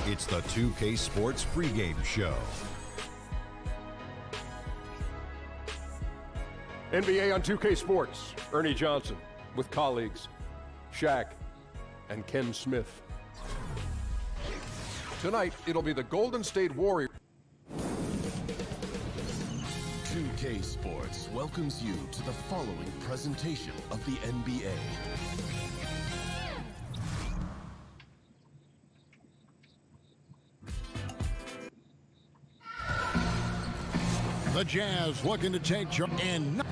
It's the 2K Sports pregame show. NBA on 2K Sports. Ernie Johnson with colleagues Shaq and Ken Smith. Tonight, it'll be the Golden State Warriors. 2K Sports welcomes you to the following presentation of the NBA. The Jazz looking to take charge and...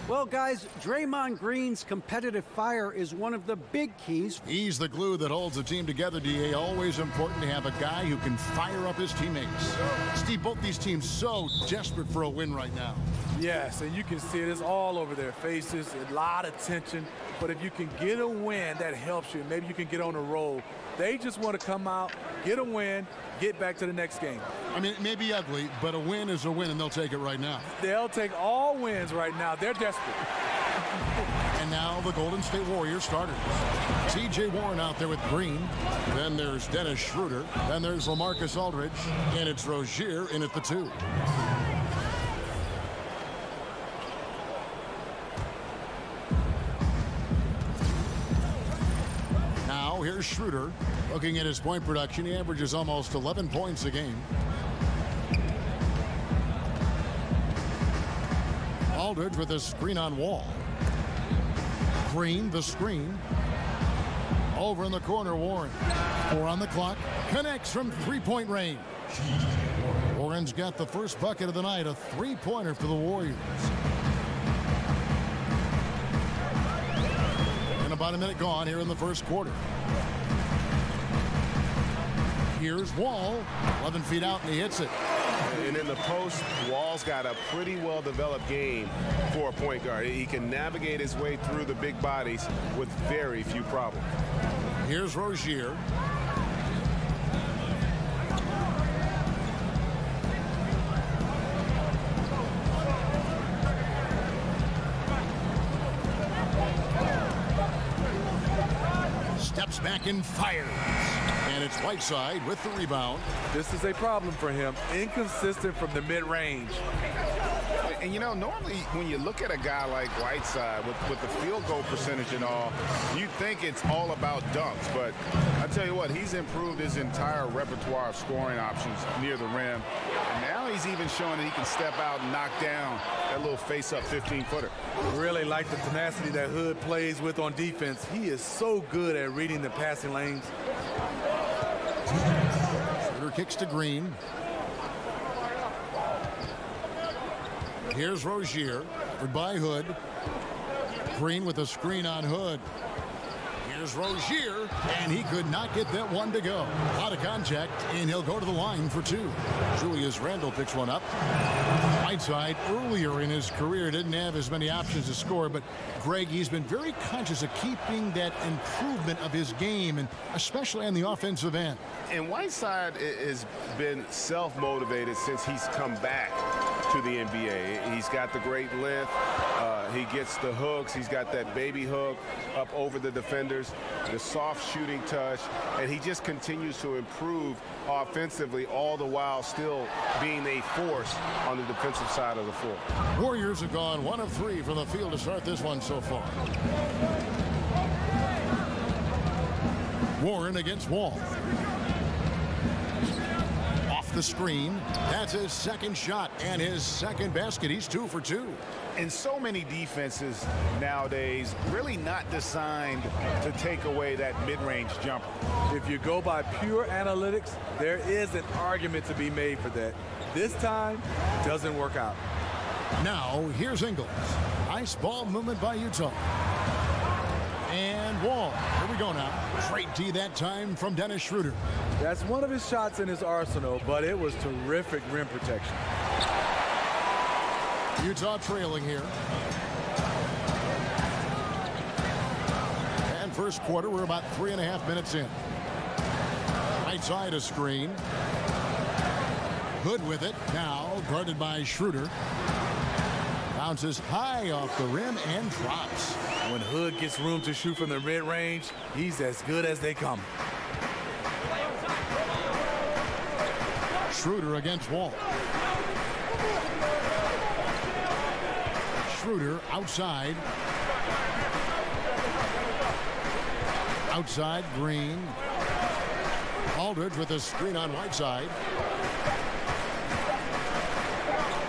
Well, guys, Draymond Green's competitive fire is one of the big keys. He's the glue that holds the team together, DA. Always important to have a guy who can fire up his teammates. Steve, both these teams so desperate for a win right now. Yes, and you can see it. It's all over their faces, a lot of tension. But if you can get a win, that helps you. Maybe you can get on a roll. They just want to come out, get a win, get back to the next game. I mean, it may be ugly, but a win is a win, and they'll take it right now. They'll take all wins right now. They're desperate. And now the Golden State Warriors starters. T.J. Warren out there with Green. Then there's Dennis Schroeder. Then there's LaMarcus Aldridge. And it's Rozier in at the 2. Now here's Schroeder. Looking at his point production, he averages almost 11 points a game. Aldridge with a screen on Wall. Green, the screen. Over in the corner, Warren. 4 on the clock. Connects from three-point range. Warren's got the first bucket of the night, a three-pointer for the Warriors. And about a minute gone here in the first quarter. Here's Wall, 11 feet out, and he hits it. And in the post, Wall's got a pretty well-developed game for a point guard. He can navigate his way through the big bodies with very few problems. Here's Rozier. Steps back and fires. And it's Whiteside with the rebound. This is a problem for him. Inconsistent from the mid-range. And, you know, normally when you look at a guy like Whiteside with the field goal percentage and all, you think it's all about dunks. But I tell you what, he's improved his entire repertoire of scoring options near the rim. And now he's even showing that he can step out and knock down that little face-up 15-footer. Really like the tenacity that Hood plays with on defense. He is so good at reading the passing lanes. Schroeder kicks to Green. Here's Rozier. By Hood. Green with a screen on Hood. Here's Rozier, and he could not get that one to go. Out of contact, and he'll go to the line for 2. Julius Randle picks one up. Whiteside, earlier in his career, didn't have as many options to score, but Greg, he's been very conscious of keeping that improvement of his game, and especially on the offensive end. And Whiteside has been self-motivated since he's come back to the NBA. He's got the great length. He gets the hooks. He's got that baby hook up over the defenders, the soft shooting touch, and he just continues to improve offensively, all the while still being a force on the defensive side of the floor. Warriors have gone 1 of 3 from the field to start this one so far. Warren against Wall. Off the screen. That's his second shot and his second basket. He's 2 for 2. And so many defenses nowadays really not designed to take away that mid-range jumper. If you go by pure analytics, there is an argument to be made for that. This time, doesn't work out. Now, here's Ingles. Nice ball movement by Utah. And Wall. Here we go now. Straight D that time from Dennis Schroeder. That's one of his shots in his arsenal, but it was terrific rim protection. Utah trailing here. And first quarter, we're about 3.5 minutes in. Right side a screen. Hood with it. Now guarded by Schroeder. Bounces high off the rim and drops. When Hood gets room to shoot from the mid-range, he's as good as they come. Schroeder against Wall. Schroeder outside. Outside, Green. Aldridge with a screen on Whiteside.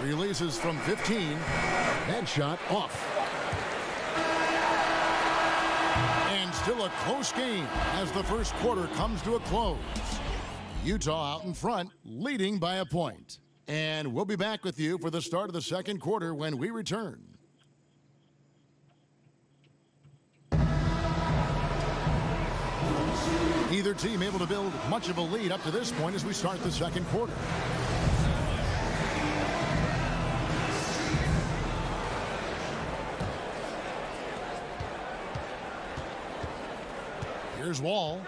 Releases from 15. That shot off. And still a close game as the first quarter comes to a close. Utah out in front, leading by a point. And we'll be back with you for the start of the second quarter when we return. Either team able to build much of a lead up to this point as we start the second quarter. Here's Wall.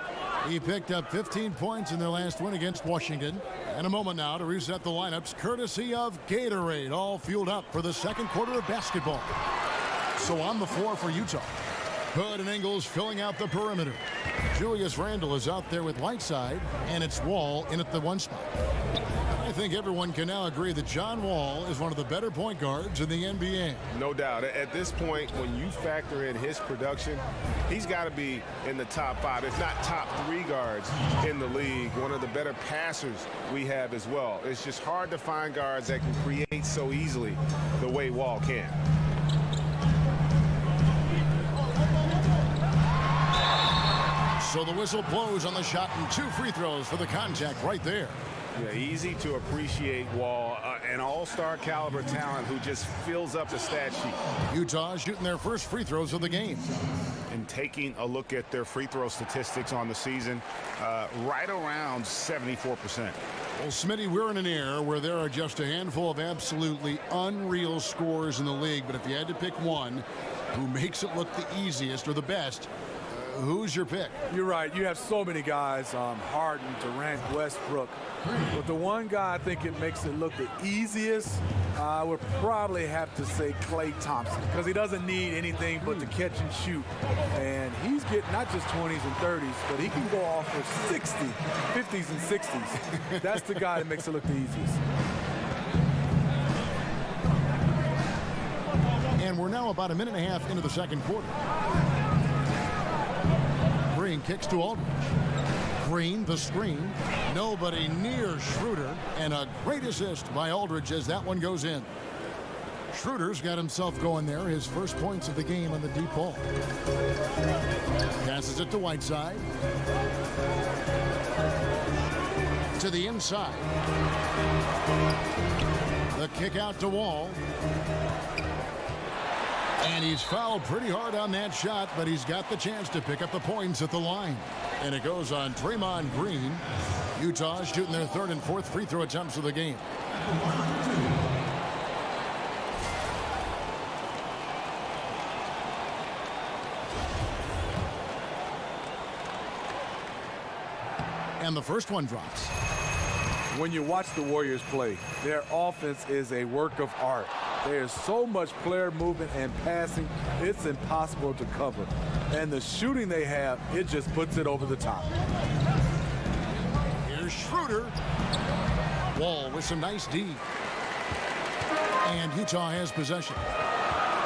He picked up 15 points in their last win against Washington. And a moment now to reset the lineups courtesy of Gatorade, all fueled up for the second quarter of basketball. So on the floor for Utah, Hood and Ingles filling out the perimeter. Julius Randle is out there with Whiteside, and it's Wall in at the one spot. I think everyone can now agree that John Wall is one of the better point guards in the NBA. No doubt. At this point, when you factor in his production, he's got to be in the top 5, if not top 3 guards in the league. One of the better passers we have as well. It's just hard to find guards that can create so easily the way Wall can. So the whistle blows on the shot and 2 free throws for the contact right there. Yeah, easy to appreciate Wall, an all-star caliber talent who just fills up the stat sheet. Utah shooting their first free throws of the game. And taking a look at their free throw statistics on the season, right around 74%. Well, Smitty, we're in an era where there are just a handful of absolutely unreal scorers in the league, but if you had to pick one who makes it look the easiest or the best, who's your pick? You're right. You have so many guys, Harden, Durant, Westbrook. But the one guy I think it makes it look the easiest, I would probably have to say Klay Thompson, because he doesn't need anything but to catch and shoot. And he's getting not just 20s and 30s, but he can go off for 60, 50s and 60s. That's the guy that makes it look the easiest. And we're now about a minute and a half into the second quarter. Green kicks to Aldridge. Green, the screen. Nobody near Schroeder. And a great assist by Aldridge as that one goes in. Schroeder's got himself going there. His first points of the game on the deep ball. Passes it to Whiteside. To the inside. The kick out to Wall. And he's fouled pretty hard on that shot, but he's got the chance to pick up the points at the line. And it goes on Draymond Green. Utah shooting their third and fourth free throw attempts of the game. And the first one drops. When you watch the Warriors play, their offense is a work of art. There's so much player movement and passing, it's impossible to cover. And the shooting they have, it just puts it over the top. Here's Schroeder. Wall with some nice D. And Utah has possession.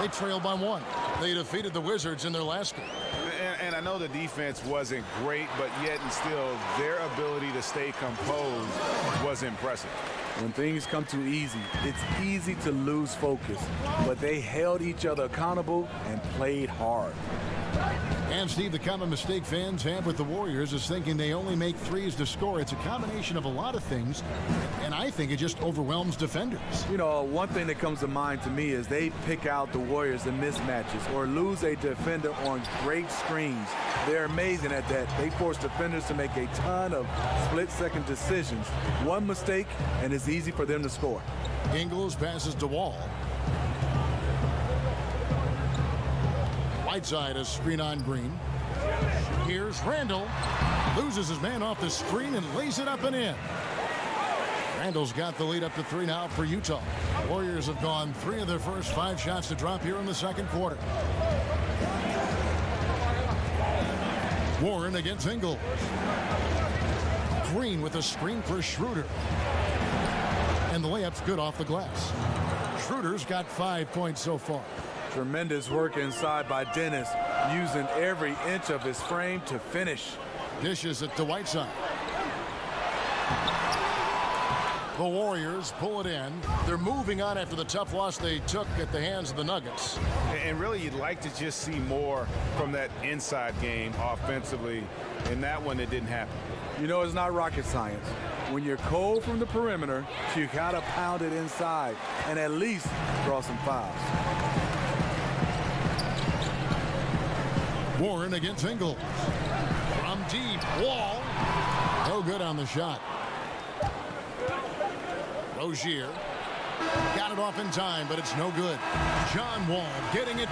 They trail by 1. They defeated the Wizards in their last game. And I know the defense wasn't great, but yet and still, their ability to stay composed was impressive. When things come too easy, it's easy to lose focus. But they held each other accountable and played hard. And, Steve, the common mistake fans have with the Warriors is thinking they only make threes to score. It's a combination of a lot of things, and I think it just overwhelms defenders. You know, one thing that comes to mind to me is they pick out the Warriors in mismatches or lose a defender on great screens. They're amazing at that. They force defenders to make a ton of split-second decisions. One mistake, and it's easy for them to score. Ingles passes to Wall. Whiteside, a screen on Green. Here's Randle. Loses his man off the screen and lays it up and in. Randle's got the lead up to 3 now for Utah. Warriors have gone 3 of their first 5 shots to drop here in the second quarter. Warren against Ingles. Green with a screen for Schroeder. And the layup's good off the glass. Schroeder's got 5 points so far. Tremendous work inside by Dennis, using every inch of his frame to finish. Dishes it to Whiteside. The Warriors pull it in. They're moving on after the tough loss they took at the hands of the Nuggets. And really, you'd like to just see more from that inside game offensively. In that one, it didn't happen. You know, it's not rocket science. When you're cold from the perimeter, you got to pound it inside and at least draw some fouls. Warren against Ingles. From deep, Wall. No good on the shot. Rozier got it off in time, but it's no good. John Wall getting it.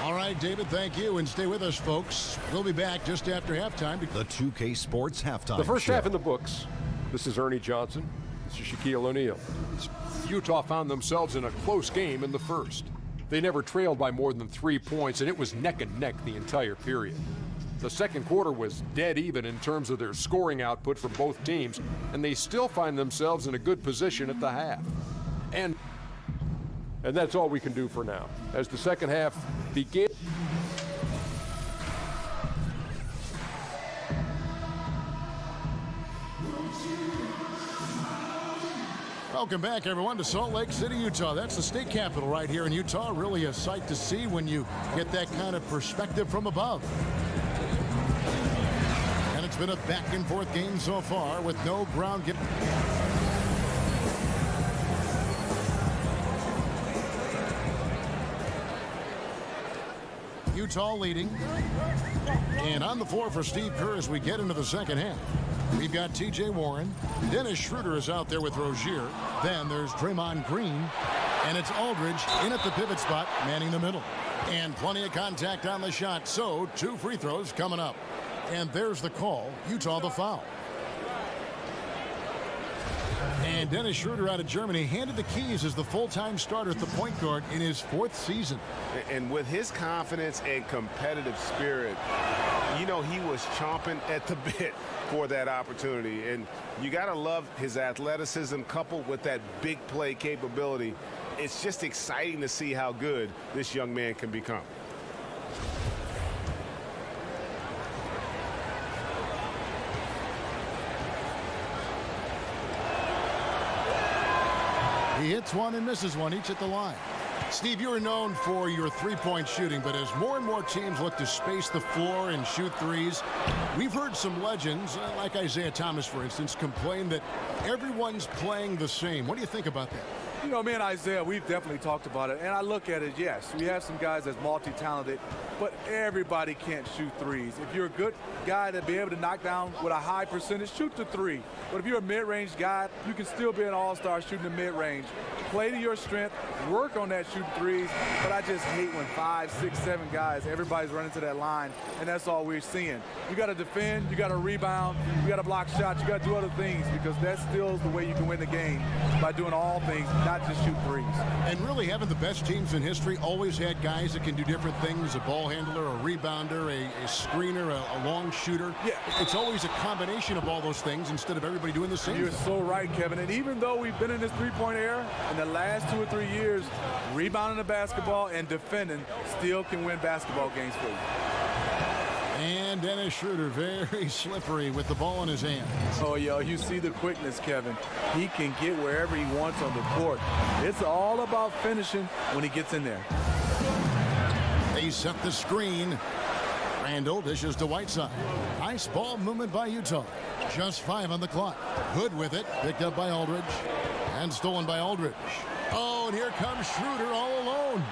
All right, David, thank you, and stay with us, folks. We'll be back just after halftime. The 2K Sports Halftime The first Show. half in the books. This is Ernie Johnson. This is Shaquille O'Neal. Utah found themselves in a close game in the first. They never trailed by more than 3 points, and it was neck and neck the entire period. The second quarter was dead even in terms of their scoring output from both teams, and they still find themselves in a good position at the half. And that's all we can do for now. As the second half begins. Welcome back, everyone, to Salt Lake City, Utah. That's the state capital right here in Utah. Really a sight to see when you get that kind of perspective from above. And it's been a back-and-forth game so far with no ground game. Utah leading. And on the floor for Steve Kerr as we get into the second half. We've got T.J. Warren. Dennis Schroeder is out there with Rozier. Then there's Draymond Green. And it's Aldridge in at the pivot spot, manning the middle. And plenty of contact on the shot. So 2 free throws coming up. And there's the call. Utah the foul. And Dennis Schroeder out of Germany handed the keys as the full-time starter at the point guard in his 4th season. And with his confidence and competitive spirit, you know, he was chomping at the bit for that opportunity. And you got to love his athleticism coupled with that big play capability. It's just exciting to see how good this young man can become. He hits one and misses one, each at the line. Steve, you are known for your three-point shooting, but as more and more teams look to space the floor and shoot threes, we've heard some legends, like Isaiah Thomas, for instance, complain that everyone's playing the same. What do you think about that? You know, me and Isaiah, we've definitely talked about it. And I look at it, yes, we have some guys that's multi-talented, but everybody can't shoot threes. If you're a good guy to be able to knock down with a high percentage, shoot the three. But if you're a mid-range guy, you can still be an all-star shooting the mid-range. Play to your strength, work on that shooting threes, but I just hate when 5, 6, 7 guys, everybody's running to that line, and that's all we're seeing. You got to defend, you got to rebound, you got to block shots, you got to do other things, because that still is the way you can win the game, by doing all things, not just shoot threes. And really, having the best teams in history always had guys that can do different things, a ball handler, a rebounder, a screener, a long shooter. Yeah. It's always a combination of all those things instead of everybody doing the same. You're so right, Kevin. And even though we've been in this three-point era, in the last 2 or 3 years, rebounding the basketball and defending still can win basketball games for you. And Dennis Schroeder, very slippery with the ball in his hands. Oh, yo, you see the quickness, Kevin. He can get wherever he wants on the court. It's all about finishing when he gets in there. They set the screen. Randall dishes to Whiteside. Nice ball movement by Utah. Just 5 on the clock. Hood with it. Picked up by Aldridge. And stolen by Aldridge. Oh, and here comes Schroeder all alone.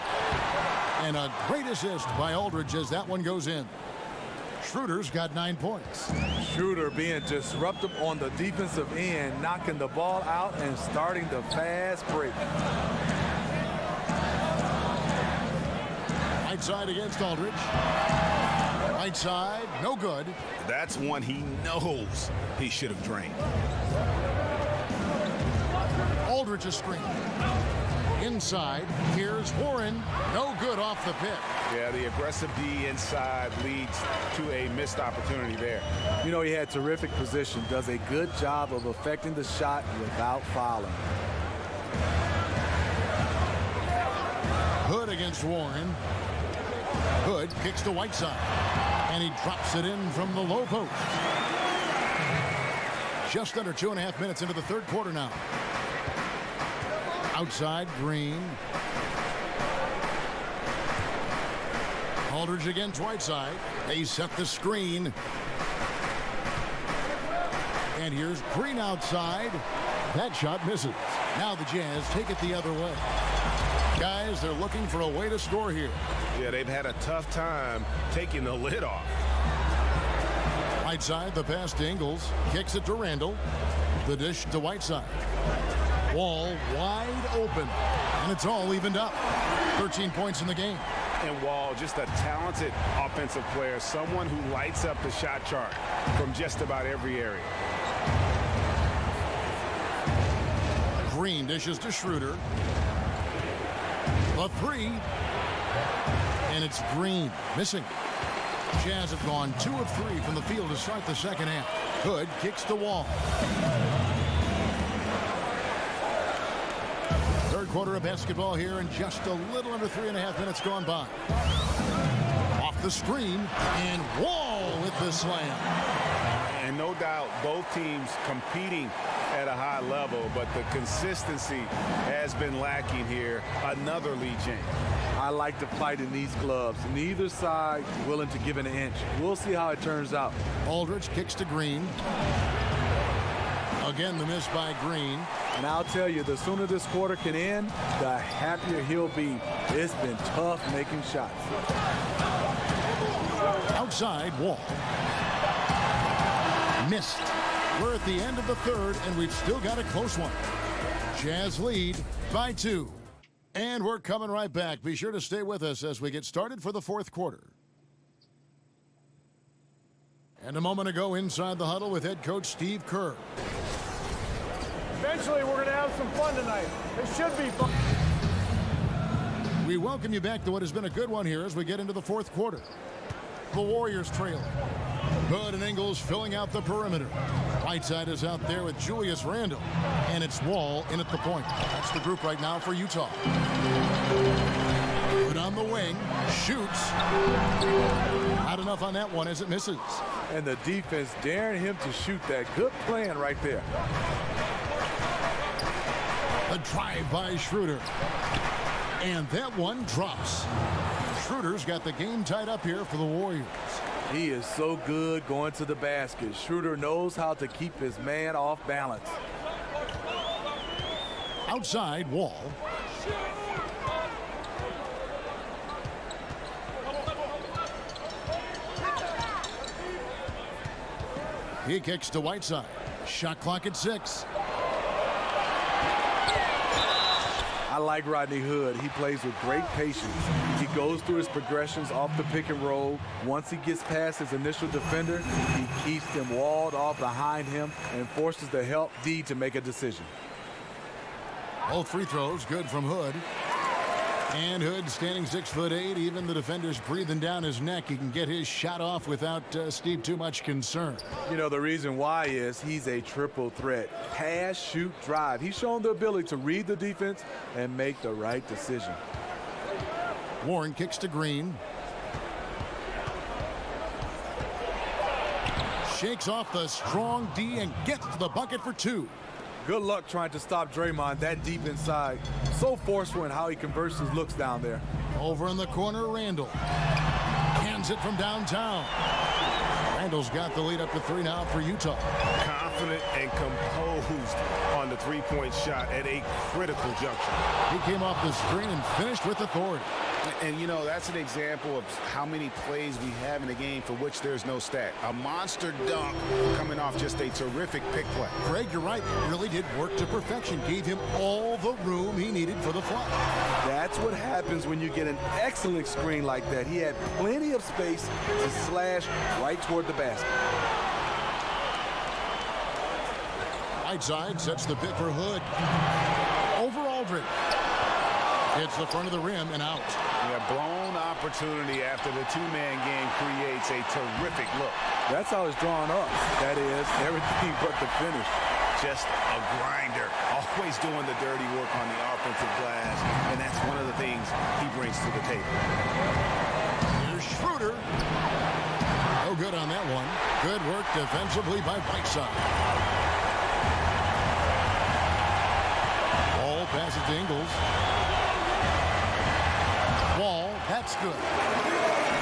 And a great assist by Aldridge as that one goes in. Schroeder's got 9 points. Schroeder being disruptive on the defensive end, knocking the ball out and starting the fast break. Whiteside against Aldridge. Whiteside, no good. That's one he knows he should have drained. Aldridge a screen. Inside, here's Warren. No good off the pick. Yeah, the aggressive D inside leads to a missed opportunity there. You know, he had terrific position, does a good job of affecting the shot without fouling. Hood against Warren. Hood kicks to Whiteside, and he drops it in from the low post. Just under 2.5 minutes into the third quarter now. Outside, Green. Aldridge against Whiteside. They set the screen. And here's Green outside. That shot misses. Now the Jazz take it the other way. Guys, they're looking for a way to score here. Yeah, they've had a tough time taking the lid off. Whiteside, the pass to Ingles. Kicks it to Randall. The dish to Whiteside. Wall wide open. And it's all evened up. 13 points in the game. And Wall, just a talented offensive player, someone who lights up the shot chart from just about every area. Green dishes to Schroeder. A three. And it's Green missing. Jazz have gone 2 of 3 from the field to start the second half. Hood kicks to Wall. Third quarter of basketball here, and just a little under 3.5 minutes gone by. Off the screen, and Wall with the slam. And no doubt both teams competing at a high level, but the consistency has been lacking here. Another lead change. I like to fight in these clubs. Neither side willing to give an inch. We'll see how it turns out. Aldridge kicks to Green. Again, the miss by Green. And I'll tell you, the sooner this quarter can end, the happier he'll be. It's been tough making shots. Outside, Wall. Missed. We're at the end of the third, and we've still got a close one. Jazz lead by 2. And we're coming right back. Be sure to stay with us as we get started for the fourth quarter. And a moment ago, inside the huddle with head coach Steve Kerr. Eventually, we're going to have some fun tonight. It should be fun. We welcome you back to what has been a good one here as we get into the fourth quarter. The Warriors trailing. Hood and Ingles filling out the perimeter. Whiteside is out there with Julius Randle. And it's Wall in at the point. That's the group right now for Utah. Hood on the wing. Shoots. Not enough on that one as it misses. And the defense daring him to shoot that. Good plan right there. A drive by Schroeder. And that one drops. Schroeder's got the game tied up here for the Warriors. He is so good going to the basket. Schroeder knows how to keep his man off balance. Outside, Wall. He kicks to Whiteside. Shot clock at 6. I like Rodney Hood. He plays with great patience. He goes through his progressions off the pick and roll. Once he gets past his initial defender, he keeps them walled off behind him and forces the help D to make a decision. Both free throws good from Hood. And Hood standing 6'8". Even the defender's breathing down his neck. He can get his shot off without Steve too much concern. You know, the reason why is he's a triple threat. Pass, shoot, drive. He's shown the ability to read the defense and make the right decision. Warren kicks to Green. Shakes off the strong D and gets to the bucket for 2. Good luck trying to stop Draymond that deep inside. So forceful in how he converts his looks down there. Over in the corner, Randall. Hands it from downtown. Randall's got the lead up to 3 now for Utah. Confident and composed on the three-point shot at a critical juncture. He came off the screen and finished with authority. And, you know, that's an example of how many plays we have in a game for which there's no stat. A monster dunk coming off just a terrific pick play. Greg, you're right. It really did work to perfection. Gave him all the room he needed for the flush. That's what happens when you get an excellent screen like that. He had plenty of space to slash right toward the basket. Whiteside sets the pick for Hood. Over Aldridge. Hits the front of the rim and out. Yeah, blown lone opportunity after the two-man game creates a terrific look. That's how it's drawn up. That is everything but the finish. Just a grinder, always doing the dirty work on the offensive glass, and that's one of the things he brings to the table. Here's Schroeder. No good on that one. Good work defensively by Whiteside. Ball passes to Ingles. Wall, that's good.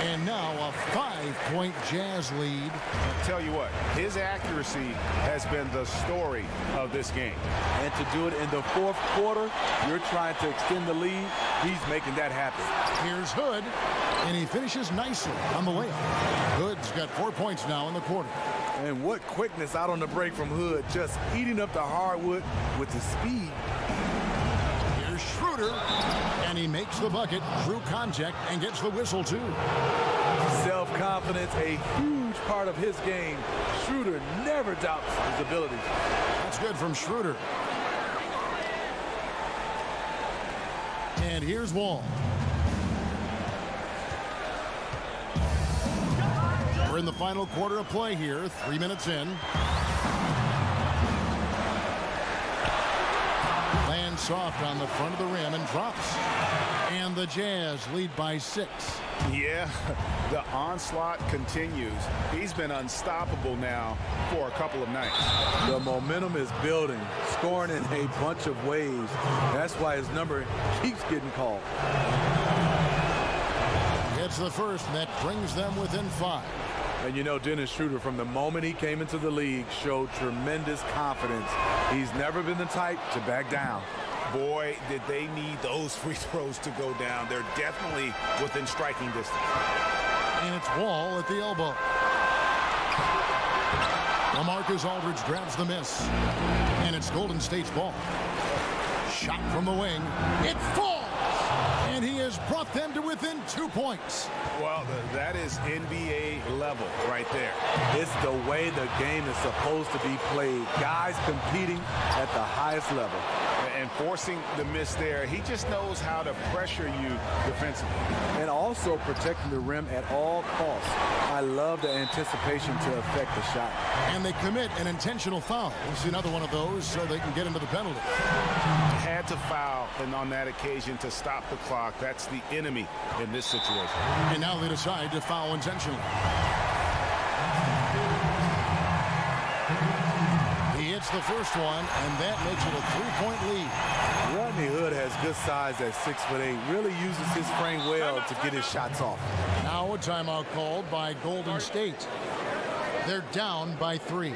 And now a 5-point Jazz lead. I'll tell you what, his accuracy has been the story of this game. And to do it in the fourth quarter, you're trying to extend the lead. He's making that happen. Here's Hood, and he finishes nicely on the layup. Hood's got 4 points now in the quarter. And what quickness out on the break from Hood, just eating up the hardwood with his speed. Here's Schroeder, and he makes the bucket through contact and gets the whistle too. Self-confidence, a huge part of his game. Schroeder never doubts his abilities. That's good from Schroeder. And here's Wall. We're in the final quarter of play here, 3 minutes in. Lands soft on the front of the rim and drops. And the Jazz lead by 6. Yeah, the onslaught continues. He's been unstoppable now for a couple of nights. The momentum is building, scoring in a bunch of ways. That's why his number keeps getting called. Hits the first, and that brings them within 5. And you know, Dennis Schroeder, from the moment he came into the league, showed tremendous confidence. He's never been the type to back down. Boy, did they need those free throws to go down. They're definitely within striking distance. And it's Wall at the elbow. LaMarcus Aldridge grabs the miss. And it's Golden State's ball. Shot from the wing. It falls! And he has brought them to within 2 points. Well, that is NBA level right there. It's the way the game is supposed to be played. Guys competing at the highest level. And forcing the miss there, he just knows how to pressure you defensively. And also protecting the rim at all costs. I love the anticipation to affect the shot. And they commit an intentional foul. We'll see another one of those so they can get into the penalty. Had to foul, and on that occasion to stop the clock. That's the enemy in this situation. And now they decide to foul intentionally. He hits the first one, and that makes it a 3-point lead. Rodney Hood has good size at 6'8". Really uses his frame well to get his shots off. Now a timeout called by Golden State. They're down by 3.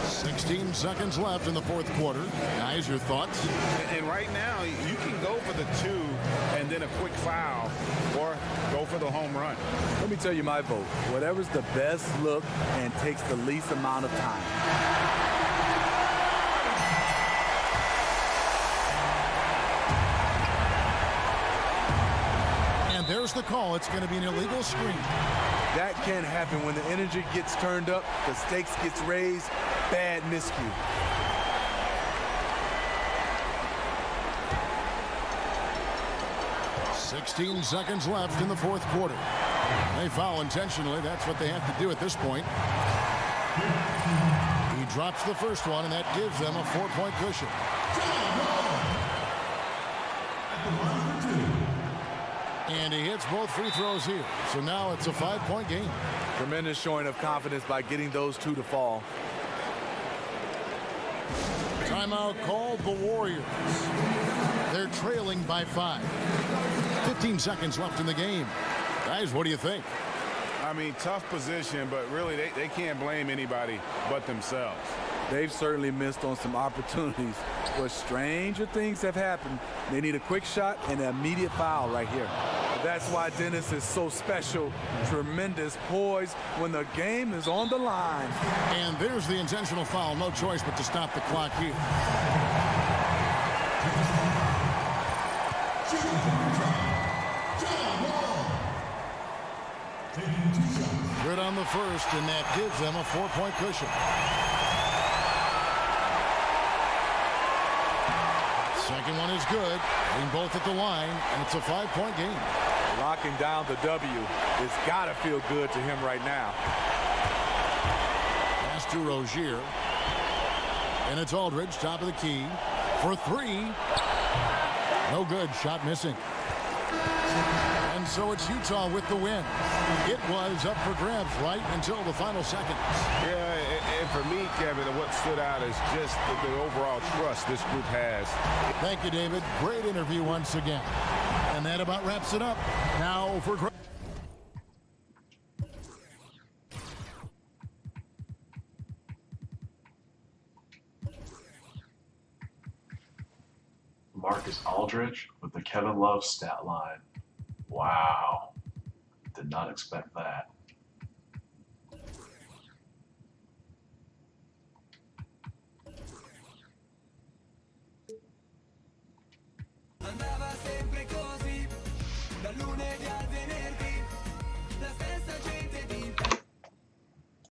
16 seconds left in the fourth quarter. Guys, your thoughts? And right now, you can go for the 2 and then a quick foul, or go for the home run. Let me tell you my vote. Whatever's the best look and takes the least amount of time. And there's the call. It's going to be an illegal screen. That can happen when the energy gets turned up, the stakes gets raised. Bad miscue. $16 seconds left in the fourth quarter. They foul intentionally. That's what they have to do at this point. He drops the first one, and that gives them a 4-point cushion. And he hits both free throws here. So now it's a 5-point game. Tremendous showing of confidence by getting those 2 to fall. Timeout called the Warriors. They're trailing by 5. 15 seconds left in the game. Guys, what do you think? I mean, tough position, but really they can't blame anybody but themselves. They've certainly missed on some opportunities, but stranger things have happened. They need a quick shot and an immediate foul right here. That's why Dennis is so special. Tremendous poise when the game is on the line. And there's the intentional foul. No choice but to stop the clock here. Good on the first, and that gives them a 4-point cushion. Second one is good. Being both at the line, and it's a 5-point game. Locking down the W. It's got to feel good to him right now. Pass to Rozier. And it's Aldridge, top of the key. For three. No good. Shot missing. And so it's Utah with the win. It was up for grabs right until the final seconds. Yeah, and for me, Kevin, what stood out is just the overall trust this group has. Thank you, David. Great interview once again. And that about wraps it up. Now for Marcus Aldridge with the Kevin Love stat line. Wow. Did not expect that.